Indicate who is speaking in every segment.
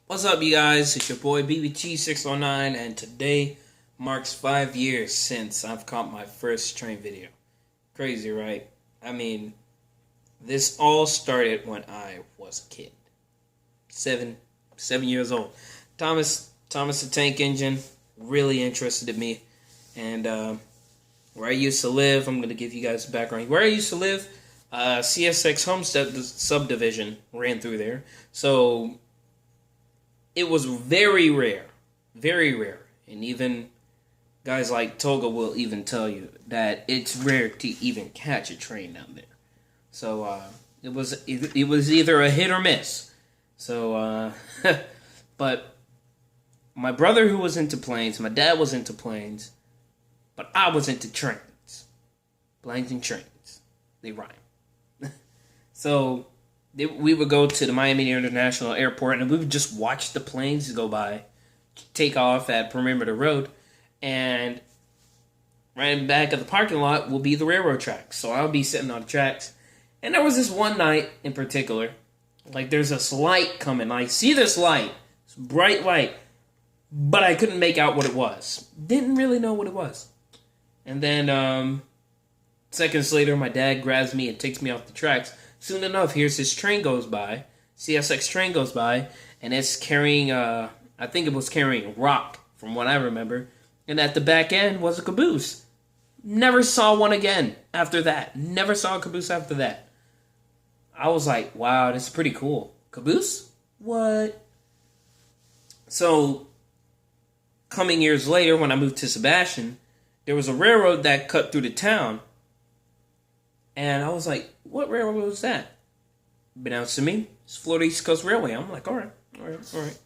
Speaker 1: What's up, you guys? It's your boy BBT609, and today marks 5 years since I've caught my first train video. Crazy, right? I mean, this all started when I was a kid. Seven years old. Thomas the Tank Engine really interested in me, and where I used to live, I'm going to give you guys a background. Where I used to live, CSX Homestead subdivision ran through there, so it was very rare, and even guys like Toga will even tell you that it's rare to even catch a train down there. So it was either a hit or miss. So, but my brother who was into planes, my dad was into planes, but I was into trains. Planes and trains, they rhyme. So we would go to the Miami International Airport, and we would just watch the planes go by, take off at Perimeter Road, and right in the back of the parking lot will be the railroad tracks. So I'll be sitting on the tracks, and there was this one night in particular, like there's this light coming. I see this light, this bright light, but I couldn't make out what it was. Didn't really know what it was. And then seconds later, my dad grabs me and takes me off the tracks. Soon enough, here's this train goes by, CSX train goes by, and it's carrying, I think it was carrying rock, from what I remember, and at the back end was a caboose. Never saw one again after that. Never saw a caboose after that. I was like, wow, this is pretty cool. Caboose? What? So, coming years later, when I moved to Sebastian, there was a railroad that cut through the town, and I was like, what railroad was that? Announced to me, it's Florida East Coast Railway. I'm like, all right.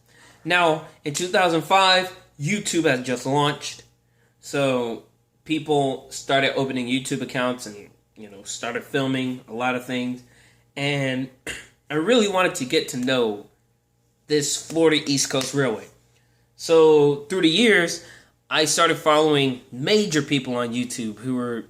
Speaker 1: Now, in 2005, YouTube had just launched. So people started opening YouTube accounts and, started filming a lot of things. And I really wanted to get to know this Florida East Coast Railway. So through the years, I started following major people on YouTube who were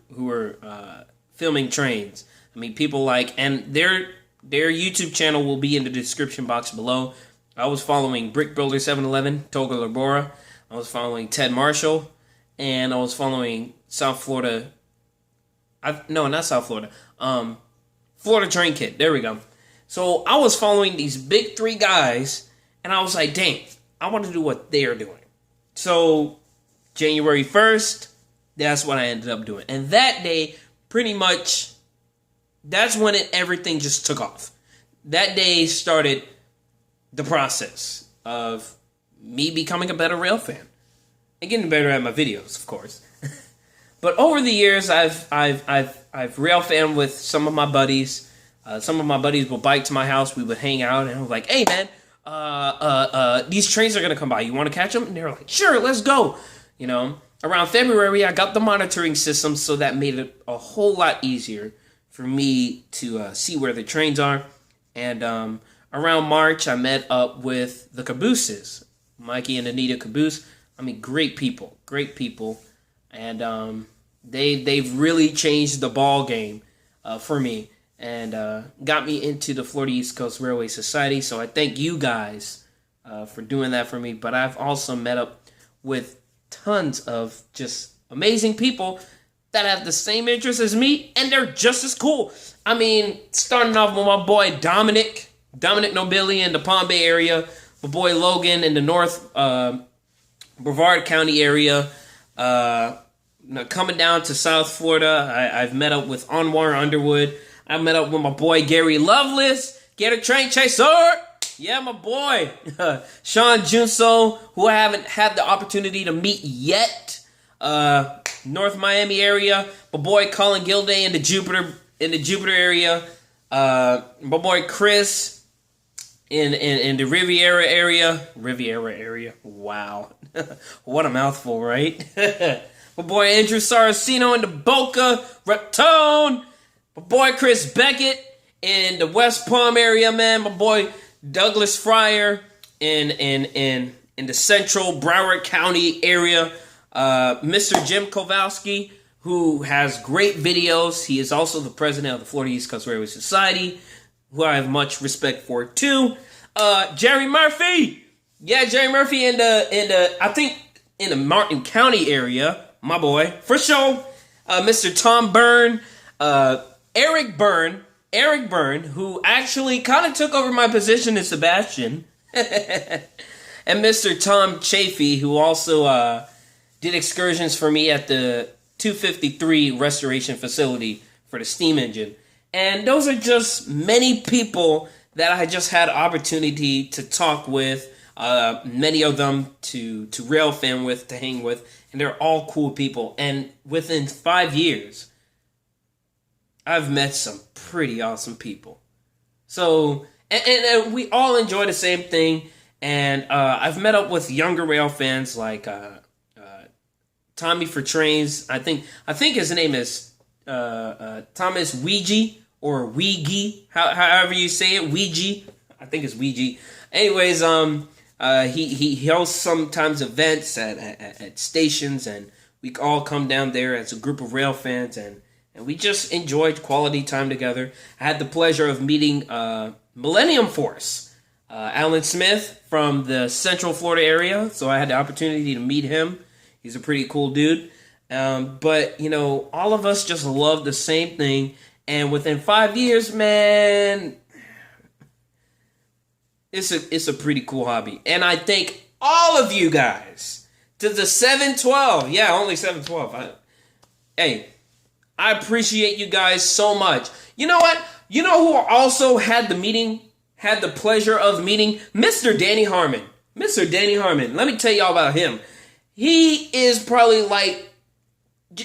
Speaker 1: filming trains. I mean, people like, and their YouTube channel will be in the description box below. I was following Brick Builder 711, Toga Labora. I was following Ted Marshall, and I was following South Florida. Not South Florida. Florida Train Kid. There we go. So I was following these big three guys, and I was like, dang, I want to do what they're doing. So January 1st, that's what I ended up doing. And that day, pretty much, that's when everything just took off. That day started the process of me becoming a better rail fan and getting better at my videos, of course. But over the years, I've rail fan with some of my buddies. Some of my buddies would bike to my house. We would hang out, and I was like, "Hey, man, these trains are gonna come by. You want to catch them?" And they were like, "Sure, let's go." Around February, I got the monitoring system, so that made it a whole lot easier for me to see where the trains are. And around March, I met up with the cabooses, Mikey and Anita Caboose. I mean, great people, and they've really changed the ball game for me and got me into the Florida East Coast Railway Society. So I thank you guys for doing that for me. But I've also met up with tons of just amazing people that have the same interests as me, and they're just as cool. I mean, starting off with my boy Dominic Nobili in the Palm Bay area, my boy Logan in the North Brevard County area. Coming down to South Florida, I've met up with Anjuar Underwood. I met up with my boy Gary Lovelace, Get a Train Chaser. Yeah, my boy Shaun Junso, who I haven't had the opportunity to meet yet. North Miami area, my boy Colin Gilday in the Jupiter area, my boy Chris in the Riviera area. Wow, what a mouthful, right? My boy Andrew Saraceno in the Boca Raton, my boy Chris Beckett in the West Palm area, man. My boy Douglas Fryer in the Central Broward County area. Mr. Jim Kowalski, who has great videos. He is also the president of the Florida East Coast Railway Society, who I have much respect for too. Jerry Murphy, Yeah, Jerry Murphy in the I think in the Martin County area, my boy, for sure. Mr. Tom Byrne, Erik Byrne, who actually kind of took over my position as Sebastian, and Mr. Tom Chaffee, who also did excursions for me at the 253 restoration facility for the steam engine. And those are just many people that I just had opportunity to talk with, many of them to rail fan with, to hang with, and they're all cool people. And within 5 years, I've met some pretty awesome people. So, and we all enjoy the same thing. And I've met up with younger rail fans like Tommy for Trains. I think his name is Thomas Ouija or Ouija, however you say it, Ouija. I think it's Ouija. Anyways, he hosts sometimes events at stations, and we all come down there as a group of rail fans, and we just enjoyed quality time together. I had the pleasure of meeting Millennium Force, Alan Smith from the Central Florida area, so I had the opportunity to meet him. He's a pretty cool dude. But, you know, all of us just love the same thing. And within 5 years, man, it's a pretty cool hobby. And I thank all of you guys to the 712. Yeah, only 712. Hey, I appreciate you guys so much. You know what? You know who also had the pleasure of meeting? Mr. Danny Harmon. Mr. Danny Harmon. Let me tell y'all about him. He is probably like,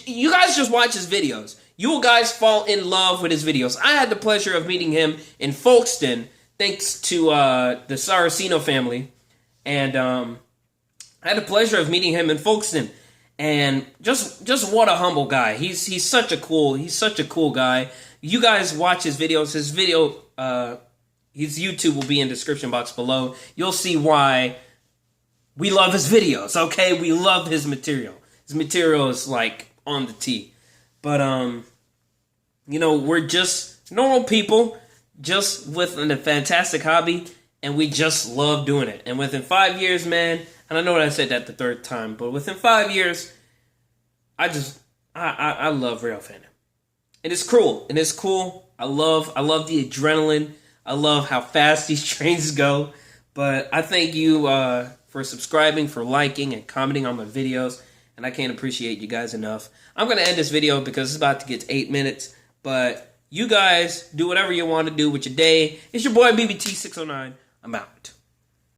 Speaker 1: you guys just watch his videos. You will guys fall in love with his videos. I had the pleasure of meeting him in Folkestone, thanks to the Saraceno family. And I had the pleasure of meeting him in Folkestone. And just what a humble guy. He's such a cool guy. You guys watch his videos. His YouTube will be in the description box below. You'll see why we love his videos, okay? We love his material. His material is like on the T. But, you know, we're just normal people, just with a fantastic hobby, and we just love doing it. And within 5 years, man, and I know that I said that the third time, but within 5 years, I love rail fandom. And it's cool. And it's cool. I love the adrenaline. I love how fast these trains go. But I thank you for subscribing, for liking, and commenting on my videos. And I can't appreciate you guys enough. I'm going to end this video because it's about to get to 8 minutes. But you guys do whatever you want to do with your day. It's your boy BBT609. I'm out.